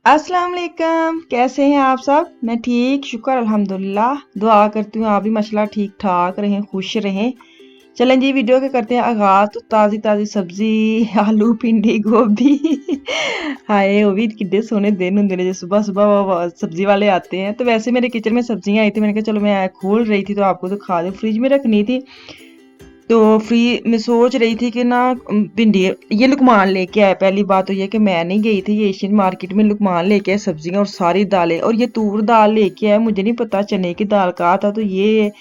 अस्सलाम वालेकुम। कैसे हैं आप सब? मैं ठीक, शुक्र अल्हम्दुलिल्लाह। दुआ करती हूँ आप भी माशाल्लाह ठीक ठाक रहें, खुश रहें। चलें जी, वीडियो के करते हैं आगाज। तो ताज़ी ताज़ी सब्जी आलू भिंडी गोभी हाय वो भी किड्डे सोने दिन होंगे ने जो सुबह सुबह वो सब्जी वाले आते हैं। तो वैसे मेरे किचन में सब्जियां आई थी, मैंने कहा चलो मैं खोल रही थी तो आपको तो खा दूं, फ्रिज में रखनी थी। तो फ्री मैं सोच रही थी कि ना भिंडी ये लुकमान लेके आया। पहली बात तो ये कि मैं नहीं गई थी, ये एशियन मार्केट में लुकमान लेके आए सब्जियां और सारी दालें, और ये तूर दाल लेके आया। मुझे नहीं पता चने की दाल का था। तो ये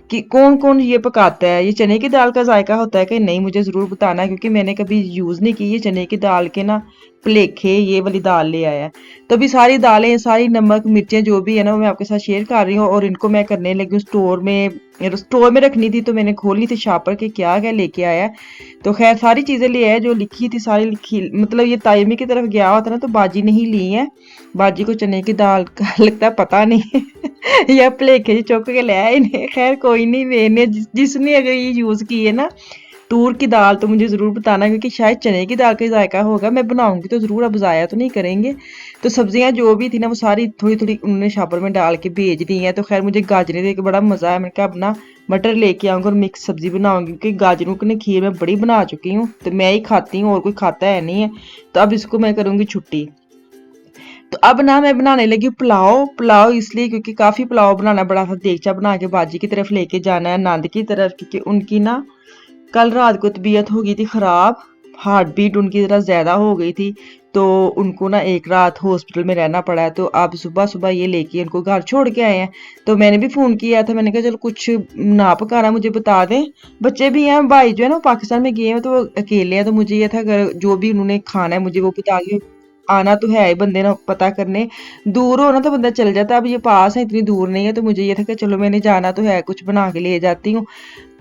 कि कौन कौन ये पकाता है, ये चने की दाल का जायका होता है कि नहीं, मुझे जरूर बताना है, क्योंकि मैंने कभी यूज नहीं की। ये चने की दाल के ना प्लेखे ये वाली दाल ले आया है। तो अभी सारी दालें, सारी नमक मिर्चें जो भी है ना वो मैं आपके साथ शेयर कर रही हूँ, और इनको मैं करने लगी हूँ स्टोर में रखनी थी। तो मैंने खोली थी शापर के क्या क्या लेके आया है। तो खैर सारी चीजें ले आया जो लिखी थी, सारी लिखी, मतलब ये तायमी की तरफ गया हुआ था ना, तो बाजी नहीं ली है। बाजी को चने की दाल का लगता है पता नहीं या प्लेखे चुक के ले आए इन्हें। खैर कोई नहीं, मैंने जिसने अगर ये यूज की है ना तूर की दाल, तो मुझे ज़रूर बताना, क्योंकि शायद चने की दाल का जायका होगा। मैं बनाऊंगी तो ज़रूर, अब ज़ाया तो नहीं करेंगे। तो सब्जियां जो भी थी ना वो सारी थोड़ी थोड़ी उन्होंने शापर में डाल के भेज दी हैं। तो खैर मुझे गाजरें देख के बड़ा मज़ा आया। मैंने कहा अब ना मटर लेके आऊंगी और मिक्स सब्जी बनाऊंगी, क्योंकि गाजरों की खीर मैं बड़ी बना चुकी हूँ, तो मैं ही खाती हूँ और कोई खाता है नहीं है। तो अब इसको मैं करूंगी छुट्टी। तो अब ना मैं बनाने लगी पुलाव। पुलाव इसलिए क्योंकि काफ़ी पुलाव बनाना, बड़ा सा देगचा बना के बाजी की तरफ लेके जाना है, नंद की तरफ, क्योंकि उनकी ना कल रात को तबीयत हो गई थी ख़राब। हार्ट बीट उनकी ज़रा ज़्यादा हो गई थी। तो उनको ना एक रात हॉस्पिटल में रहना पड़ा है। तो आप सुबह सुबह ये लेके उनको घर छोड़ के आए हैं। तो मैंने भी फ़ोन किया था, मैंने कहा चलो कुछ ना पकाना मुझे बता दें। बच्चे भी हैं, भाई जो है ना वो पाकिस्तान में गए हैं, तो वो अकेले हैं। तो मुझे ये था अगर जो भी उन्होंने खाना है मुझे वो बता के आना तो है ही बंदे ना पता करने। दूर हो ना तो बंदा चल जाता है, अब ये पास है, इतनी दूर नहीं है। तो मुझे ये था कि चलो मैंने जाना तो है, कुछ बना के ले जाती हूँ।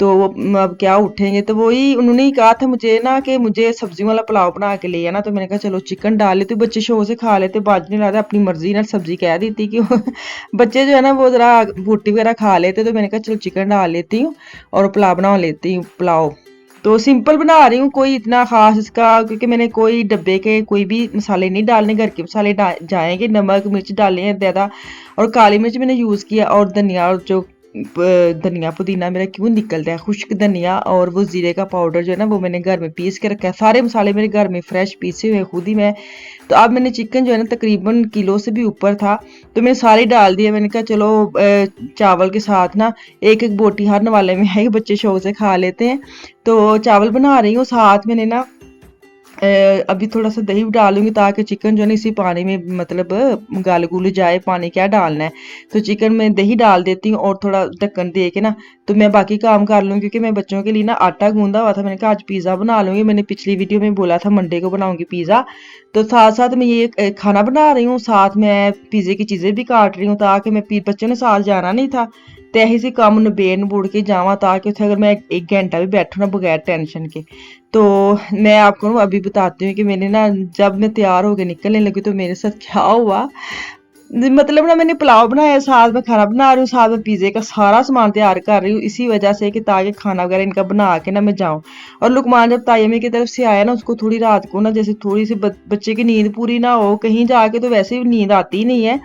तो वो अब क्या उठेंगे, तो वही उन्होंने ही कहा था मुझे ना कि मुझे सब्जियों वाला पुलाव बना के ले आना। तो मैंने कहा चलो चिकन डाल लेते, बच्चे शौक से खा लेते। बाजी नहीं लाते, अपनी मर्जी ना सब्जी कह दी थी कि बच्चे जो है ना वो जरा रोटी वगैरह खा लेते। तो मैंने कहा चलो चिकन डाल लेती हूँ और पुलाव बना लेती हूँ। पुलाव तो सिंपल बना रही हूँ, कोई इतना खास इसका, क्योंकि मैंने कोई डब्बे के कोई भी मसाले नहीं डालने, घर के मसाले जाएंगे। नमक मिर्च डाले हैं ज़्यादा, और काली मिर्च मैंने यूज़ किया, और धनिया, और जो धनिया पुदीना मेरा क्यों निकलता है, खुश्क धनिया, और वो जीरे का पाउडर जो है ना वो मैंने घर में पीस के रखा है। सारे मसाले मेरे घर में फ्रेश पीसे हुए खुद ही मैं। तो अब मैंने चिकन जो है ना तकरीबन किलो से भी ऊपर था, तो मैंने सारे डाल दिए। मैंने कहा चलो चावल के साथ ना एक एक बोटी हर नवाले में है, बच्चे शौक से खा लेते हैं। तो चावल बना रही हूँ, साथ मैंने ना अभी थोड़ा सा दही भी डालूंगी, ताकि चिकन जो है ना इसी पानी में मतलब गल गुल जाए। पानी क्या डालना है, तो चिकन में दही डाल देती हूँ और थोड़ा ढक्कन दे के ना, तो मैं बाकी काम कर लूँगी। क्योंकि मैं बच्चों के लिए ना आटा गूंदा हुआ था, मैंने कहा आज पिज़्ज़ा बना लूँगी। मैंने पिछली वीडियो में बोला था मंडे को बनाऊंगी पिज़्ज़ा। तो साथ साथ मैं ये खाना बना रही हूँ, साथ मैं पिज़्ज़े की चीज़ें भी काट रही हूँ, ताकि मैं बच्चों ने साथ जाना नहीं था, तो यही से काम नबेड़ नबूड़ के जावा, ताकि उसे अगर मैं एक घंटा भी बैठूँ ना बगैर टेंशन के। तो मैं आपको अभी बताती हूँ कि मैंने ना जब मैं तैयार होकर निकलने लगी तो मेरे साथ क्या हुआ। मतलब ना मैंने पुलाव बनाया, साथ में खाना बना रही हूँ, साथ में पिज़्ज़े का सारा सामान तैयार कर रही हूँ, इसी वजह से कि ताकि खाना वगैरह इनका बना के ना मैं जाऊँ। और लुकमान जब तायमी की तरफ से आया ना, उसको थोड़ी रात को ना जैसे थोड़ी सी बच्चे की नींद पूरी ना हो कहीं जाके, तो वैसे भी नींद आती ही नहीं है।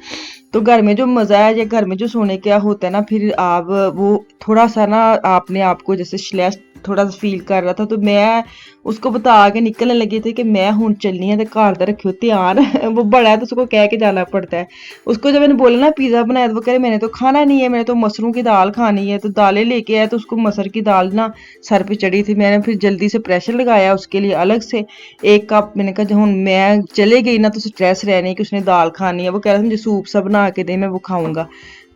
तो घर में जो मज़ा है या घर में जो सोने क्या होता है ना, फिर आप वो थोड़ा सा ना आपने आपको जैसे स्लेस थोड़ा सा फील कर रहा था। तो मैं उसको बता के निकलने लगी थी कि मैं हूँ चलनी है, तो घर का रखियो ध्यान वो बड़ा है तो उसको कह के जाना पड़ता है। उसको जब मैंने बोला ना पिज़्ज़ा बनाया, तो वो कह रहे मैंने तो खाना नहीं है, मैंने तो मसरूम की दाल खानी है। तो दालें लेके आया, तो उसको मसर की दाल ना सर पे चढ़ी थी। मैंने फिर जल्दी से प्रेशर लगाया उसके लिए अलग से 1 कप। मैंने कहा जब मैं चले गई ना तो स्ट्रेस रहने कि उसने दाल खानी है, वो कह रहा था मुझे सूप सा बना के दे मैं वो खाऊंगा।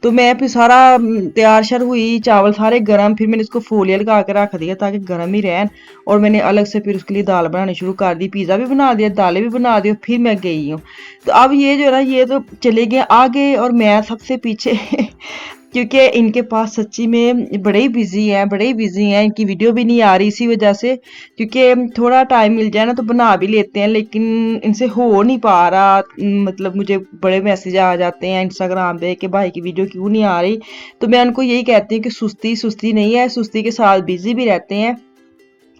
तो मैं फिर सारा तैयार श्यार हुई, चावल सारे गरम, फिर मैंने इसको फोलिया लगा के रख दिया ताकि गरम ही रहें। और मैंने अलग से फिर उसके लिए दाल बनानी शुरू कर दी, पिज़्ज़ा भी बना दिया, दालें भी बना दी, और फिर मैं गई हूँ। तो अब ये जो है ना ये तो चले गए आगे और मैं सबसे पीछे क्योंकि इनके पास सच्ची में बड़े ही बिजी हैं, बड़े ही बिजी हैं, इनकी वीडियो भी नहीं आ रही इसी वजह से। क्योंकि थोड़ा टाइम मिल जाए ना तो बना भी लेते हैं, लेकिन इनसे हो नहीं पा रहा। मतलब मुझे बड़े मैसेज आ जाते हैं इंस्टाग्राम पे कि भाई की वीडियो क्यों नहीं आ रही। तो मैं उनको यही कहती हूँ कि सुस्ती सुस्ती नहीं है, सुस्ती के साथ बिजी भी रहते हैं।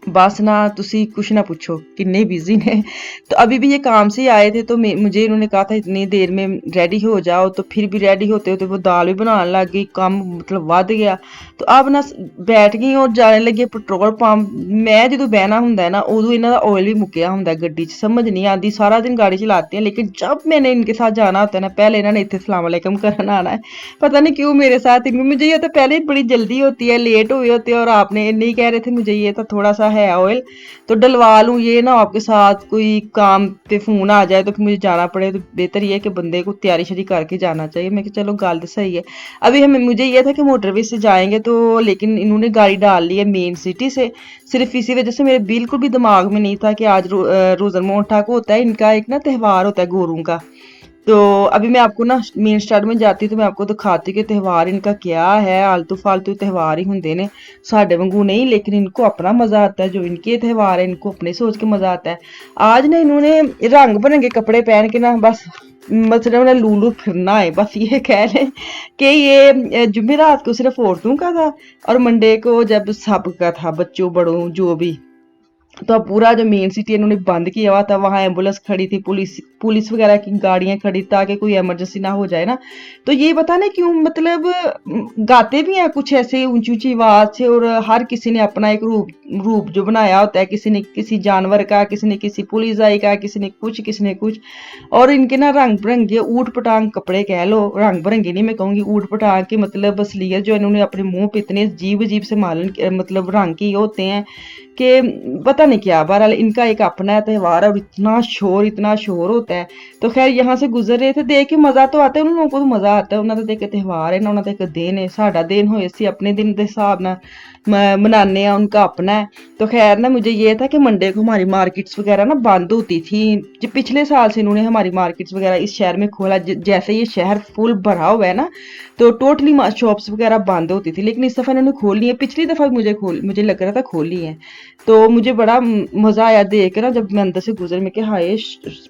बस ना तुसी कुछ ना पूछो किन्ने बिजी ने। तो अभी भी ये काम से ही आए थे तो मुझे इन्होंने कहा था इतनी देर में रेडी हो जाओ, तो फिर भी रेडी होते होते वो दाल भी बनाने लग गई, काम मतलब वध गया। तो अब ना बैठ गई और जाने लगे पेट्रोल पंप। मैं जो बहना हुंदा है ना उदों इन्हां दा ऑयल भी मुक्या हुंदा गड्डी च, समझ नहीं आती, सारा दिन गाड़ी चलाते हैं लेकिन जब मैंने इनके साथ जाना होता है ना पहले इन्होंने इतने सलाम अलैकुम करना आना है। पता नहीं क्यों मेरे साथ इनको, मुझे ये तो पहले ही बड़ी जल्दी होती है, लेट हुए होते हैं और आपने नहीं कह रहे थे मुझे ये तो थोड़ा सा है ऑयल तो डलवा लूं, ये ना आपके साथ कोई काम पे फोन आ जाए तो फिर मुझे जाना पड़े। तो बेहतर ये है कि बंदे को तैयारी शरी करके जाना चाहिए। मैं कि चलो गल तो सही है। अभी हमें मुझे ये था कि मोटरवे से जाएंगे तो, लेकिन इन्होंने गाड़ी डाल ली है मेन सिटी से। सिर्फ इसी वजह से मेरे बिल्कुल भी दिमाग में नहीं था कि आज रोज़ा मोहठा को होता है, इनका एक ना त्यौहार होता है गोरों का। तो अभी मैं आपको ना मेन स्टार्ट में जाती तो मैं आपको दिखाती कि त्यौहार इनका क्या है। आलतू फालतू त्यौहार ही होंगे ने, साढ़े वांगू नहीं, लेकिन इनको अपना मजा आता है। जो इनके त्यौहार है इनको अपने सोच के मजा आता है। आज ना इन्होंने रंग बिरंगे कपड़े पहन के ना बस मतलब उन्हें लूलू फिरना है, बस ये कह लें कि ये जुमेरात को सिर्फ औरतों का था और मंडे को जब सब का था, बच्चों बड़ों जो भी। तो अब पूरा जो मेन सिटी इन्होंने बंद किया हुआ था, वहां एम्बुलेंस खड़ी थी, पुलिस पुलिस वगैरह की गाड़ियां खड़ी ताकि कोई इमरजेंसी ना हो जाए ना। तो ये पता नहीं क्यों मतलब गाते भी हैं कुछ ऐसे ऊंची ऊंची आवाज से, और हर किसी ने अपना एक रूप रूप जो बनाया होता है, किसी ने किसी जानवर का, किसी ने किसी पुलिस आई का, किसी ने कुछ किसी ने कुछ। और इनके ना रंग बिरंगे ऊट पटांग कपड़े कह लो, रंग बिरंगे नहीं मैं कहूंगी ऊट पटांग के, मतलब असलियत जो इन्होंने अपने मुंह पे इतने अजीब अजीब से मालन मतलब रंग किए होते हैं कि पता नहीं क्या। बहरहाल इनका एक अपना त्यौहार है और इतना शोर होता है। तो खैर यहाँ से गुजर रहे थे, देख के मजा तो आता है, उन लोगों को तो मजा आता है, उन्होंने तो देख त्यौहार है ना, उन्होंने एक दिन है, साडा दिन होए सी अपने दिन के हिसाब ना मनाने हैं, उनका अपना है। तो खैर ना मुझे ये था कि मंडे को हमारी मार्केट्स वगैरह ना बंद होती थी। जो पिछले साल से इन्होंने हमारी मार्केट्स वगैरह इस शहर में खोला, जैसे ये शहर फुल भरा हुआ है ना तो टोटली शॉप्स वगैरह बंद होती थी, लेकिन इस दफा इन्होंने खोल ली है। पिछली दफा मुझे लग रहा था खोली है। तो मुझे बड़ा मजा आया देख के ना, जब मैं अंदर से गुजर में कि हाय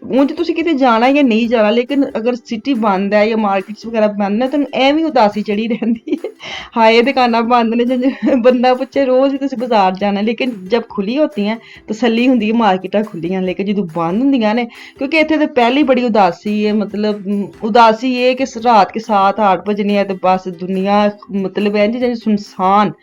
मुझे तुसी किते जाना या नहीं जाना, लेकिन अगर सिटी बंद है या मार्केट्स वगैरह बंद है तो एवं उदासी चढ़ी रहती है। हाय दुकाना बंद ने, बंदा पूछे रोज ही तुसी बाजार जाना, लेकिन जब खुली होती हैं तसल्ली होंदी है मार्केटां खुलियां, लेकिन जो बंद होंदियां ने क्योंकि इत्थे ते पहली बड़ी उदासी है। मतलब उदासी ये कि रात के 7-8 बजने है तो बस दुनिया मतलब है जी सुनसान।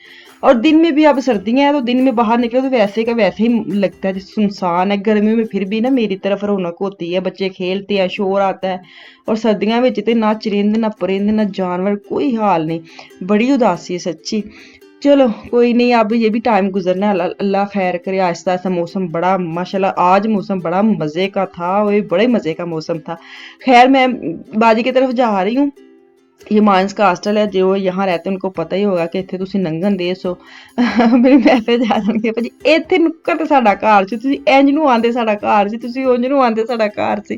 और दिन में भी अब सर्दियां हैं तो दिन में बाहर निकले तो वैसे का वैसे ही लगता है जैसे सुनसान है। गर्मी में फिर भी ना मेरी तरफ रौनक होती है, बच्चे खेलते हैं, शोर आता है। और सर्दियां में तो ना चरिंद ना परिंद ना जानवर, कोई हाल नहीं, बड़ी उदासी है सच्ची। चलो कोई नहीं, अब ये भी टाइम गुजरना है, अल्लाह खैर करे। आहिस्ता आहिस्ता मौसम बड़ा माशाल्लाह आज मौसम बड़ा मज़े का था, वो बड़े मज़े का मौसम था। खैर मैं बाजी की तरफ जा रही हूँ। ये माइंस का हॉस्टल है, जो यहाँ रहते हैं उनको पता ही होगा कि इत्थे तुसी नंगन दे सो मेरे मैसेज आ जाएंगे भाजी इत्थे नुक्कर ते साडा घर सी, तुसी इंज नू आंदे साडा घर सी, तुसी उंज नू आंदे साडा घर सी।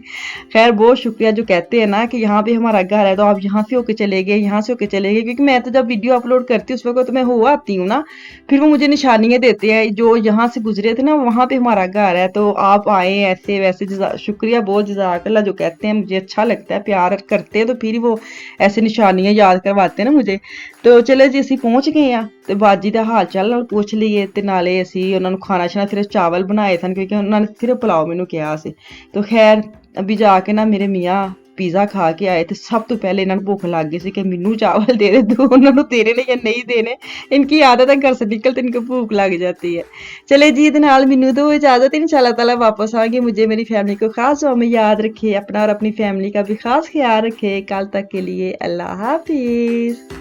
खैर बहुत शुक्रिया जो कहते हैं ना कि यहाँ पे हमारा घर है तो आप यहाँ से होके चले गए, यहाँ से होके चले गए, क्योंकि मैं तो जब वीडियो अपलोड करती हूँ उस वक्त तो मैं हो आती हूँ ना, फिर वो मुझे निशानियाँ देते हैं जो यहाँ से गुजरे थे ना वहाँ पे हमारा घर है, तो आप आए ऐसे वैसे। शुक्रिया बहुत जज़ाकल्लाह जो कहते हैं, मुझे अच्छा लगता है, प्यार करते हैं तो फिर वो ऐसे निशानियां याद करवाते ना मुझे। तो चलो जी ਅਸੀਂ ਪਹੁੰਚ ਗਏ ਆ ਤੇ ਬਾਜੀ ਦਾ ਹਾਲ ਚਾਲ ਨਾਲ ਪੁੱਛ ਲਈਏ ਤੇ ਨਾਲੇ ਅਸੀਂ ਉਹਨਾਂ ਨੂੰ ਖਾਣਾ ਛਾਣਾ ਸਿਰਫ ਚਾਵਲ ਬਣਾਏ ਸਨ ਕਿਉਂਕਿ ਉਹਨਾਂ ਨੇ ਸਿਰਫ ਪੁਲਾਓ ਮੈਨੂੰ ਕਿਹਾ ਸੀ। तो खैर अभी जाके ना मेरे मियाँ पिज़्ज़ा खा के आए थे। सब तो पहले इन्होंने भुख लग गई सी कि मैनू चावल दे दे, तू उन्होंने देने ने या नहीं देने। इनकी आदत है घर से निकलते इनको भूख लग जाती है। चले जी इहदे नाल मैनू तो इजाज़त, इंशाअल्लाह ताला वापस आएंगे। मुझे मेरी फैमिली को खास दुआ में याद रखे, अपना और अपनी फैमिली का भी खास ख्याल रखे। कल तक के लिए अल्लाह हाफिज़।